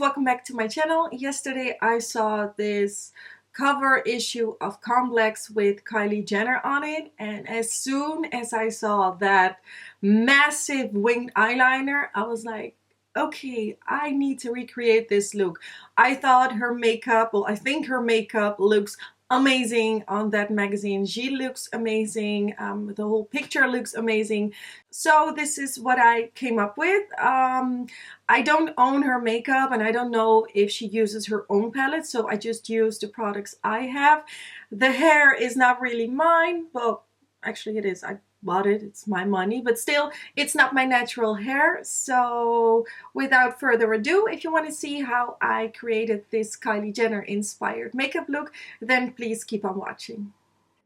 welcome back to my channel. Yesterday I saw this cover issue of Complex with Kylie Jenner on it, and as soon as I saw that massive winged eyeliner, I was like, okay, I need to recreate this look. I thought her makeup, well, I think her makeup looks amazing on that magazine. She looks amazing. The whole picture looks amazing. So this is what I came up with. I don't own her makeup and I don't know if she uses her own palette, so I just use the products I have. The hair is not really mine. Well, actually it is. I bought it. It's my money, but still it's not my natural hair. So without further ado, if you want to see how I created this Kylie Jenner inspired makeup look, then please keep on watching.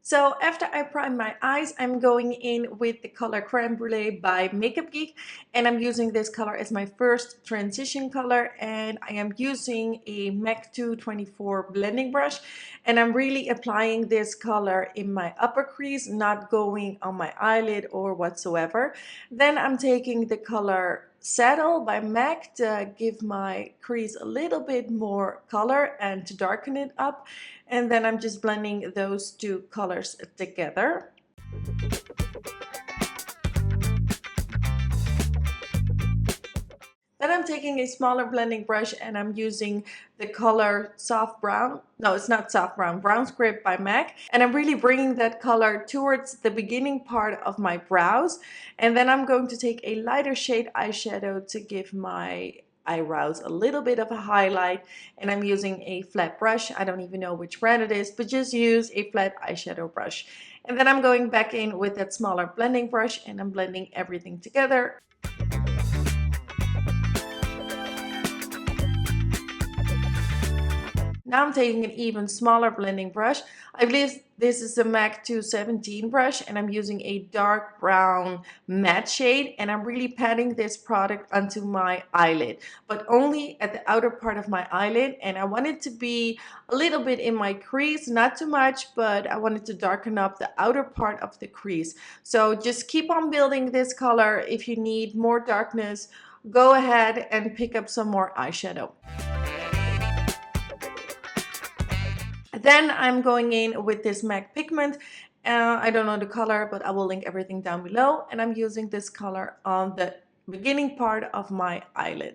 So after I prime my eyes, I'm going in with the color Creme Brulee by Makeup Geek, and I'm using this color as my first transition color, and I am using a MAC 224 blending brush, and I'm really applying this color in my upper crease, not going on my eyelid or whatsoever. Then I'm taking the color Saddle by MAC to give my crease a little bit more color and to darken it up, and then I'm just blending those two colors together. Then I'm taking a smaller blending brush and I'm using the color Soft Brown. No, it's not Soft Brown, Brown Script by MAC. And I'm really bringing that color towards the beginning part of my brows. And then I'm going to take a lighter shade eyeshadow to give my eyebrows a little bit of a highlight. And I'm using a flat brush. I don't even know which brand it is, but just use a flat eyeshadow brush. And then I'm going back in with that smaller blending brush and I'm blending everything together. Now I'm taking an even smaller blending brush. I believe this is the MAC 217 brush, and I'm using a dark brown matte shade, and I'm really patting this product onto my eyelid, but only at the outer part of my eyelid, and I want it to be a little bit in my crease, not too much, but I wanted to darken up the outer part of the crease. So just keep on building this color. If you need more darkness, go ahead and pick up some more eyeshadow. Then I'm going in with this MAC pigment. I don't know the color, but I will link everything down below. And I'm using this color on the beginning part of my eyelid.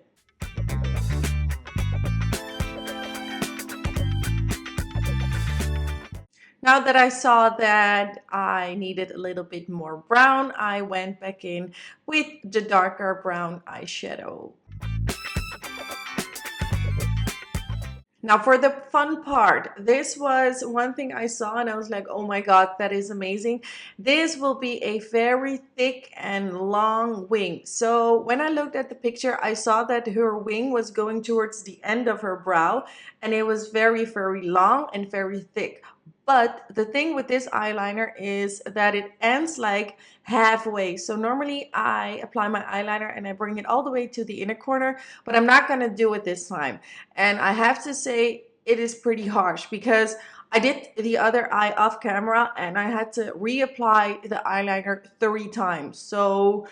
Now that I saw that I needed a little bit more brown, I went back in with the darker brown eyeshadow. Now for the fun part, this was one thing I saw and I was like, oh my god, that is amazing. This will be a very thick and long wing. So when I looked at the picture, I saw that her wing was going towards the end of her brow and it was very, very long and very thick. But the thing with this eyeliner is that it ends like halfway. So normally I apply my eyeliner and I bring it all the way to the inner corner, but I'm not going to do it this time. And I have to say it is pretty harsh because I did the other eye off camera and I had to reapply the eyeliner 3 times. So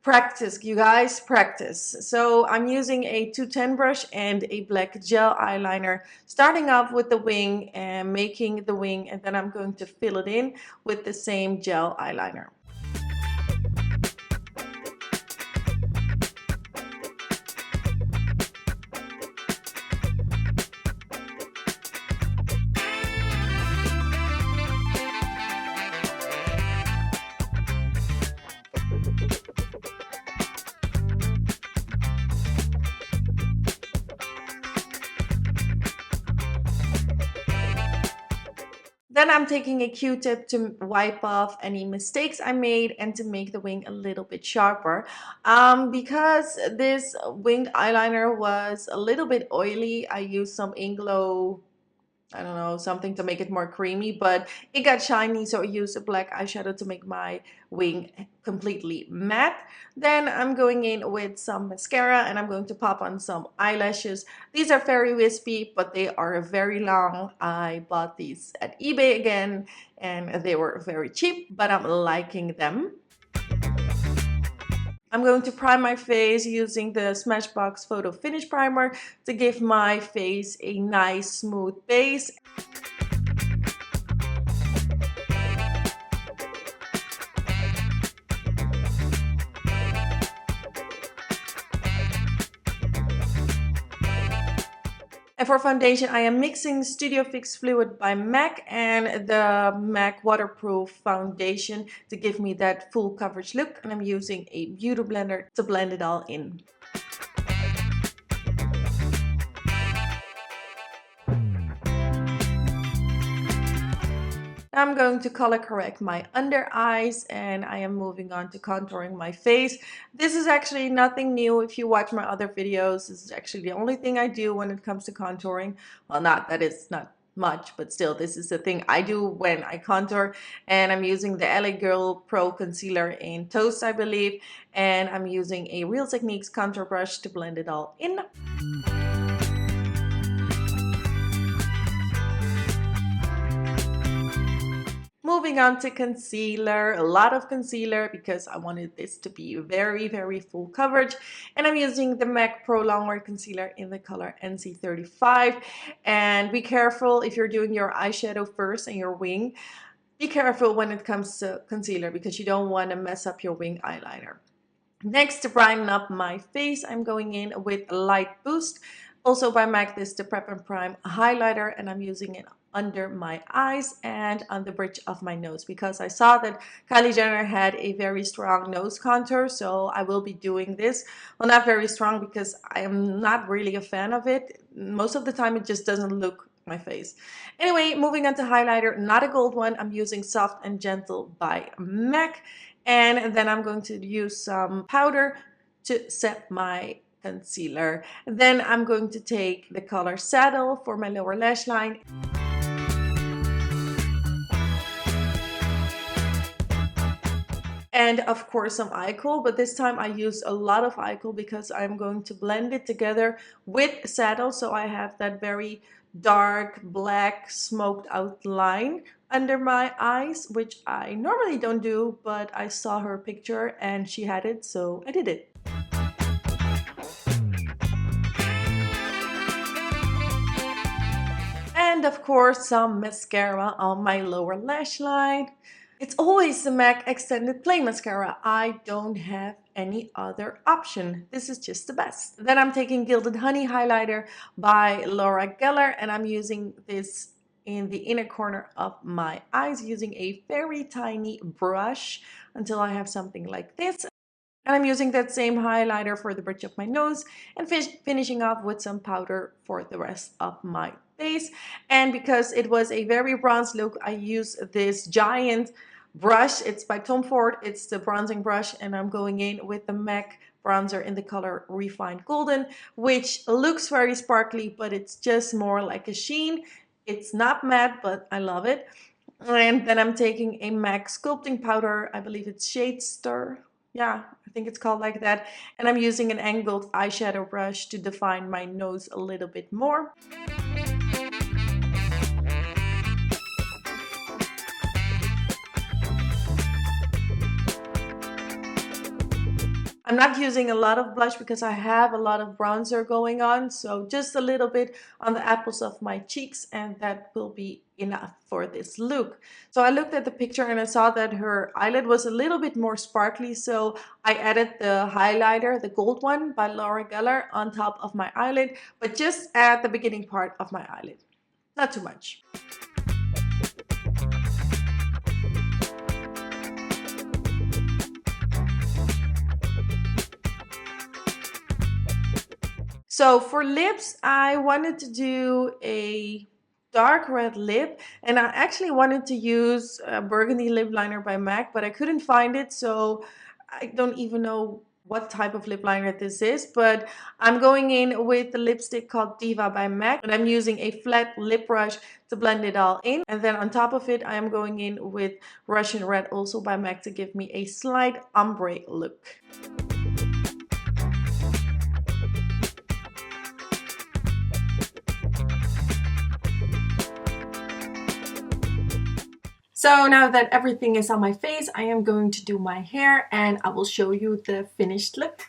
practice, you guys, practice. So I'm using a 210 brush and a black gel eyeliner, starting off with the wing and making the wing, and then I'm going to fill it in with the same gel eyeliner. Then I'm taking a Q-tip to wipe off any mistakes I made and to make the wing a little bit sharper. Because this winged eyeliner was a little bit oily, I used some Inglow, I don't know, something to make it more creamy, but it got shiny, so I used a black eyeshadow to make my wing completely matte. Then I'm going in with some mascara and I'm going to pop on some eyelashes. These are very wispy, but they are very long. I bought these at eBay again and they were very cheap, but I'm liking them. I'm going to prime my face using the Smashbox Photo Finish Primer to give my face a nice smooth base. And for foundation, I am mixing Studio Fix Fluid by MAC and the MAC Waterproof Foundation to give me that full coverage look. And I'm using a beauty blender to blend it all in. I'm going to color correct my under eyes, and I am moving on to contouring my face. This is actually nothing new. If you watch my other videos, this is actually the only thing I do when it comes to contouring. Well, that is not much, but still, this is the thing I do when I contour. And I'm using the LA Girl Pro Concealer in Toast, I believe. And I'm using a Real Techniques contour brush to blend it all in. Moving on to concealer, a lot of concealer because I wanted this to be very, very full coverage. And I'm using the MAC Pro Longwear Concealer in the color NC35. And be careful if you're doing your eyeshadow first and your wing. Be careful when it comes to concealer because you don't want to mess up your wing eyeliner. Next, to brighten up my face, I'm going in with Light Boost. Also by MAC, this is the Prep and Prime highlighter, and I'm using it under my eyes and on the bridge of my nose because I saw that Kylie Jenner had a very strong nose contour, so I will be doing this. Well, not very strong because I am not really a fan of it. Most of the time it just doesn't look my face. Anyway, moving on to highlighter, not a gold one. I'm using Soft and Gentle by MAC, and then I'm going to use some powder to set my concealer. Then I'm going to take the color Saddle for my lower lash line. And of course some eye kohl, but this time I use a lot of eye kohl because I'm going to blend it together with Saddle, so I have that very dark black smoked out line under my eyes, which I normally don't do, but I saw her picture and she had it, so I did it. And of course some mascara on my lower lash line. It's always the MAC Extended Play Mascara. I don't have any other option. This is just the best. Then I'm taking Gilded Honey Highlighter by Laura Geller, and I'm using this in the inner corner of my eyes using a very tiny brush until I have something like this. And I'm using that same highlighter for the bridge of my nose and finishing off with some powder for the rest of my face. And because it was a very bronze look, I use this giant brush. It's by Tom Ford. It's the bronzing brush, and I'm going in with the MAC bronzer in the color Refined Golden, which looks very sparkly, but it's just more like a sheen. It's not matte, but I love it. And then I'm taking a MAC sculpting powder. I believe it's Shade Stir. Yeah, I think it's called like that. And I'm using an angled eyeshadow brush to define my nose a little bit more. I'm not using a lot of blush because I have a lot of bronzer going on, so just a little bit on the apples of my cheeks, and that will be enough for this look. So I looked at the picture and I saw that her eyelid was a little bit more sparkly, so I added the highlighter, the gold one by Laura Geller, on top of my eyelid, but just at the beginning part of my eyelid, not too much. So for lips, I wanted to do a dark red lip, and I actually wanted to use a burgundy lip liner by MAC, but I couldn't find it, so I don't even know what type of lip liner this is, but I'm going in with the lipstick called Diva by MAC, and I'm using a flat lip brush to blend it all in. And then on top of it, I am going in with Russian Red, also by MAC, to give me a slight ombre look. So now that everything is on my face, I am going to do my hair and I will show you the finished look.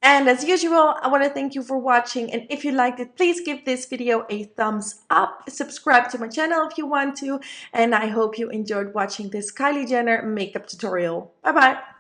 And as usual, I want to thank you for watching, and if you liked it, please give this video a thumbs up, subscribe to my channel if you want to, and I hope you enjoyed watching this Kylie Jenner makeup tutorial. Bye bye!